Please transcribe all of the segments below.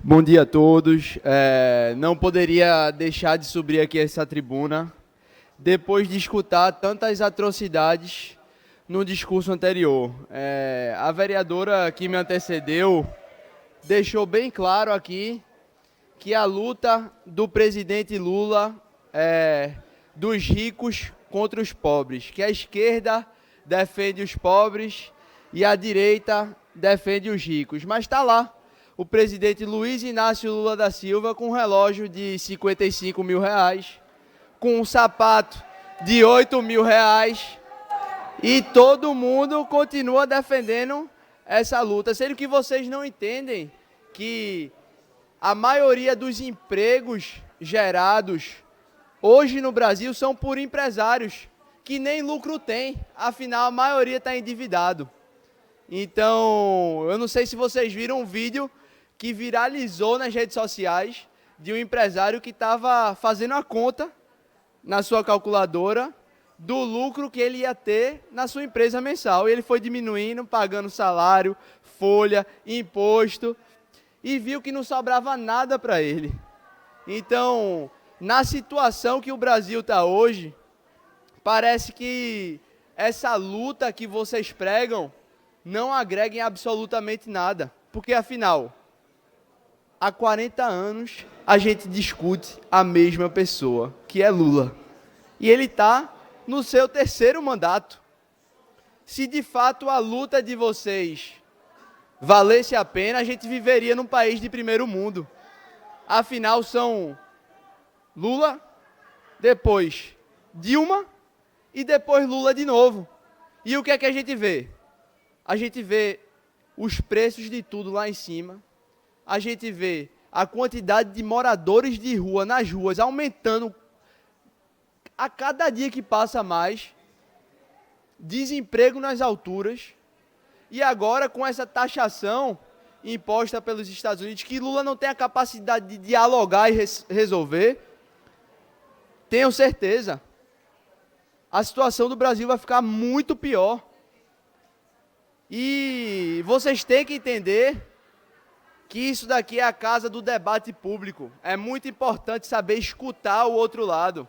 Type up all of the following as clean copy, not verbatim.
Bom dia a todos. Não poderia deixar de subir aqui essa tribuna depois de escutar tantas atrocidades no discurso anterior. A vereadora que me antecedeu deixou bem claro aqui que a luta do presidente Lula é dos ricos contra os pobres, que a esquerda defende os pobres e a direita defende os ricos. Mas está lá o presidente Luiz Inácio Lula da Silva com um relógio de 55 mil reais, com um sapato de 8 mil reais, e todo mundo continua defendendo essa luta, sendo que vocês não entendem que a maioria dos empregos gerados hoje no Brasil são por empresários que nem lucro têm, afinal a maioria está endividado. Então, eu não sei se vocês viram um vídeo que viralizou nas redes sociais de um empresário que estava fazendo a conta na sua calculadora do lucro que ele ia ter na sua empresa mensal. E ele foi diminuindo, pagando salário, folha, imposto, e viu que não sobrava nada para ele. Então, na situação que o Brasil está hoje, parece que essa luta que vocês pregam não agrega em absolutamente nada. Porque, afinal, há 40 anos a gente discute a mesma pessoa, que é Lula. E ele está no seu terceiro mandato. Se de fato a luta de vocês valesse a pena, a gente viveria num país de primeiro mundo. Afinal, são Lula, depois Dilma e depois Lula de novo. E o que é que a gente vê? A gente vê os preços de tudo lá em cima. A gente vê a quantidade de moradores de rua nas ruas aumentando a cada dia que passa mais, desemprego nas alturas, e agora com essa taxação imposta pelos Estados Unidos, que Lula não tem a capacidade de dialogar e resolver, tenho certeza, a situação do Brasil vai ficar muito pior. E vocês têm que entender que isso daqui é a casa do debate público. É muito importante saber escutar o outro lado.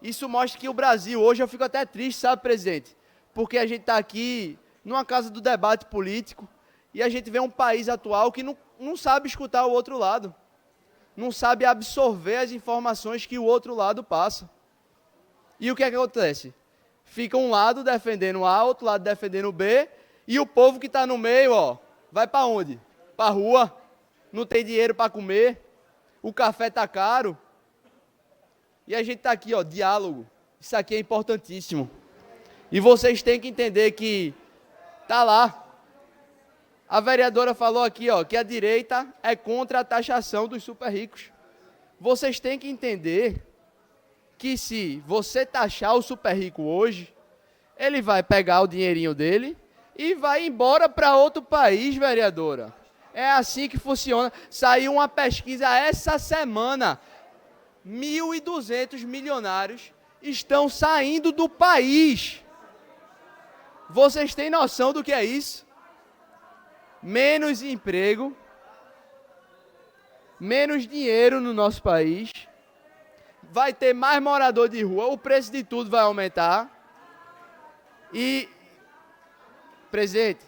Isso mostra que o Brasil, hoje eu fico até triste, sabe, presidente? Porque a gente está aqui numa casa do debate político e a gente vê um país atual que não sabe escutar o outro lado. Não sabe absorver as informações que o outro lado passa. E o que é que acontece? Fica um lado defendendo A, outro lado defendendo B, e o povo que está no meio, ó, vai para onde? Para a rua, não tem dinheiro para comer, o café está caro, e a gente está aqui, ó, diálogo. Isso aqui é importantíssimo. E vocês têm que entender que está lá. A vereadora falou aqui, ó, que a direita é contra a taxação dos super ricos. Vocês têm que entender que se você taxar o super rico hoje, ele vai pegar o dinheirinho dele e vai embora para outro país, vereadora. É assim que funciona. Saiu uma pesquisa essa semana. 1.200 milionários estão saindo do país. Vocês têm noção do que é isso? Menos emprego, menos dinheiro no nosso país, vai ter mais morador de rua, o preço de tudo vai aumentar. E, presidente,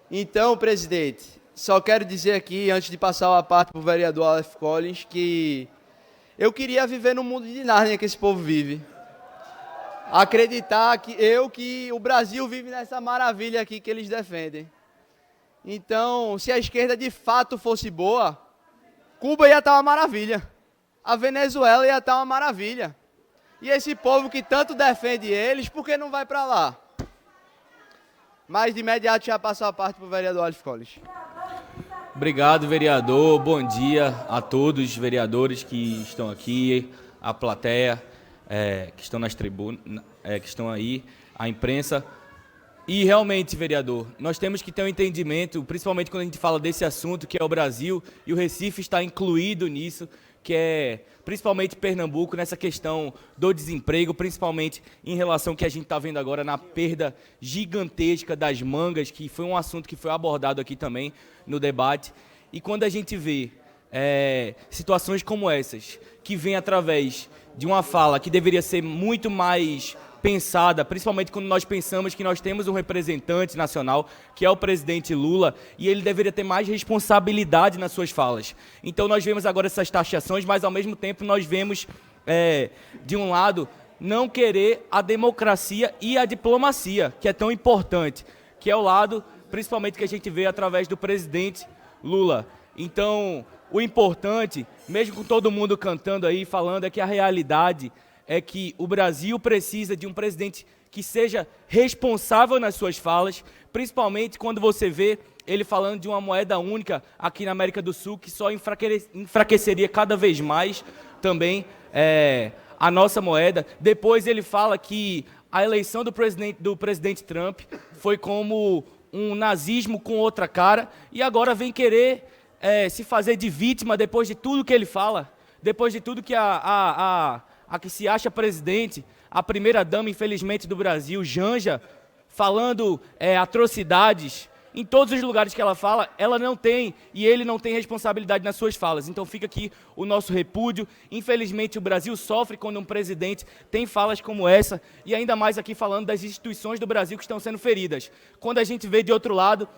então, presidente, só quero dizer aqui, antes de passar a parte para o vereador Aleph Collins, que eu queria viver no mundo de Nárnia que esse povo vive. Acreditar que o Brasil vive nessa maravilha aqui que eles defendem. Então, se a esquerda de fato fosse boa, Cuba ia estar uma maravilha. A Venezuela ia estar uma maravilha. E esse povo que tanto defende eles, por que não vai para lá? Mas de imediato já passou a parte para o vereador Aleph Collins. Obrigado, vereador. Bom dia a todos os vereadores que estão aqui, a plateia, que estão nas tribunas, que estão aí, a imprensa. E realmente, vereador, nós temos que ter um entendimento, principalmente quando a gente fala desse assunto que é o Brasil, e o Recife está incluído nisso, que é principalmente Pernambuco, nessa questão do desemprego, principalmente em relação ao que a gente está vendo agora na perda gigantesca das mangas, que foi um assunto que foi abordado aqui também no debate. E quando a gente vê situações como essas, que vêm através de uma fala que deveria ser muito mais pensada, principalmente quando nós pensamos que nós temos um representante nacional, que é o presidente Lula, e ele deveria ter mais responsabilidade nas suas falas. Então nós vemos agora essas taxações, mas ao mesmo tempo nós vemos, de um lado, não querer a democracia e a diplomacia, que é tão importante, que é o lado, principalmente, que a gente vê através do presidente Lula. Então, o importante, mesmo com todo mundo cantando aí, falando, é que a realidade é que o Brasil precisa de um presidente que seja responsável nas suas falas, principalmente quando você vê ele falando de uma moeda única aqui na América do Sul, que só enfraqueceria cada vez mais também a nossa moeda. Depois ele fala que a eleição do presidente Trump foi como um nazismo com outra cara, e agora vem querer se fazer de vítima depois de tudo que ele fala, depois de tudo que a que se acha presidente, a primeira-dama, infelizmente, do Brasil, Janja, falando atrocidades. Em todos os lugares que ela fala, ela não tem, e ele não tem responsabilidade nas suas falas. Então fica aqui o nosso repúdio. Infelizmente, o Brasil sofre quando um presidente tem falas como essa, e ainda mais aqui falando das instituições do Brasil que estão sendo feridas. Quando a gente vê, de outro lado,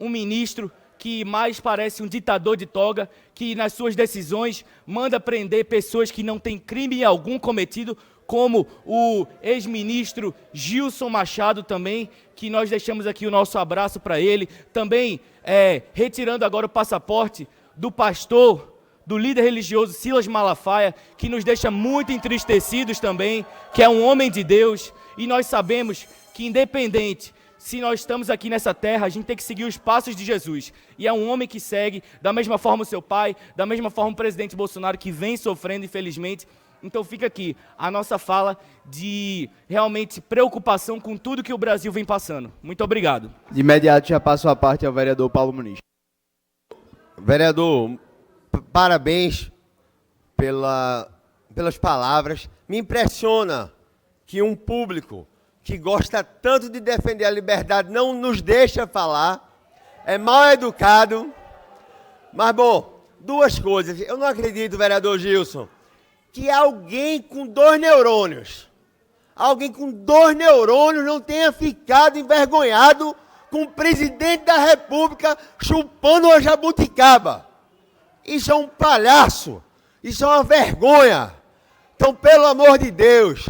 um ministro que mais parece um ditador de toga, que nas suas decisões manda prender pessoas que não têm crime algum cometido, como o ex-ministro Gilson Machado também, que nós deixamos aqui o nosso abraço para ele, também retirando agora o passaporte do pastor, do líder religioso Silas Malafaia, que nos deixa muito entristecidos também, que é um homem de Deus, e nós sabemos que independente se nós estamos aqui nessa terra, a gente tem que seguir os passos de Jesus. E é um homem que segue, da mesma forma o seu pai, da mesma forma o presidente Bolsonaro, que vem sofrendo, infelizmente. Então fica aqui a nossa fala de realmente preocupação com tudo que o Brasil vem passando. Muito obrigado. De imediato já passo a parte ao vereador Paulo Muniz. Vereador, parabéns pelas palavras. Me impressiona que um público que gosta tanto de defender a liberdade não nos deixa falar, é mal educado. Mas, bom, duas coisas. Eu não acredito, vereador Gilson, que alguém com dois neurônios não tenha ficado envergonhado com o presidente da República chupando uma jabuticaba. Isso é um palhaço, isso é uma vergonha. Então, pelo amor de Deus,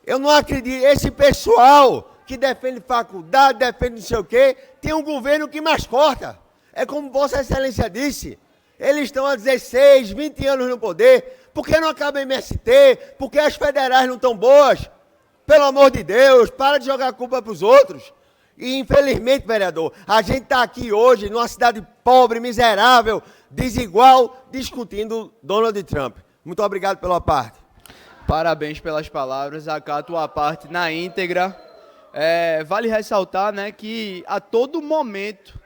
eu não acredito, esse pessoal que defende faculdade, defende não sei o quê, tem um governo que mais corta. É como Vossa Excelência disse, eles estão há 16, 20 anos no poder, por que não acaba MST? Por que as federais não estão boas? Pelo amor de Deus, para de jogar a culpa para os outros. E infelizmente, vereador, a gente está aqui hoje, numa cidade pobre, miserável, desigual, discutindo Donald Trump. Muito obrigado pela parte. Parabéns pelas palavras, acato a parte na íntegra. Vale ressaltar, né, que a todo momento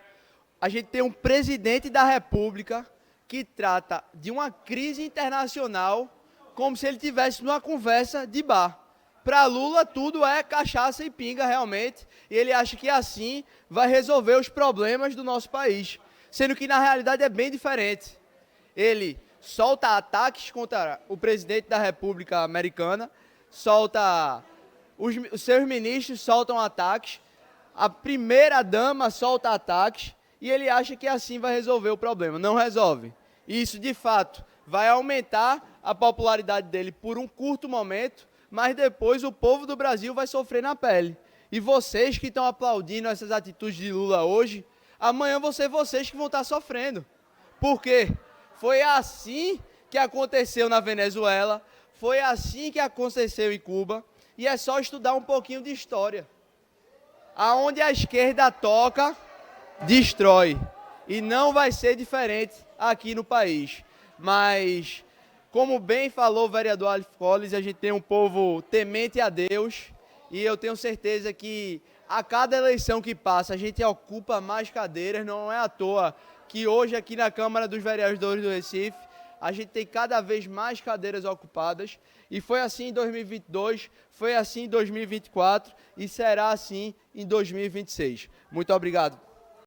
a gente tem um presidente da República que trata de uma crise internacional como se ele estivesse numa conversa de bar. Para Lula tudo é cachaça e pinga realmente, e ele acha que assim vai resolver os problemas do nosso país, sendo que na realidade é bem diferente. Ele solta ataques contra o presidente da República Americana, os seus ministros soltam ataques, a primeira-dama solta ataques, e ele acha que assim vai resolver o problema. Não resolve. Isso, de fato, vai aumentar a popularidade dele por um curto momento, mas depois o povo do Brasil vai sofrer na pele. E vocês que estão aplaudindo essas atitudes de Lula hoje, amanhã vão ser vocês que vão estar sofrendo. Por quê? Foi assim que aconteceu na Venezuela, foi assim que aconteceu em Cuba, e é só estudar um pouquinho de história. Aonde a esquerda toca, destrói. E não vai ser diferente aqui no país. Mas, como bem falou o vereador Alif Collins, a gente tem um povo temente a Deus, e eu tenho certeza que a cada eleição que passa a gente ocupa mais cadeiras, não é à toa que hoje aqui na Câmara dos Vereadores do Recife a gente tem cada vez mais cadeiras ocupadas, e foi assim em 2022, foi assim em 2024 e será assim em 2026. Muito obrigado.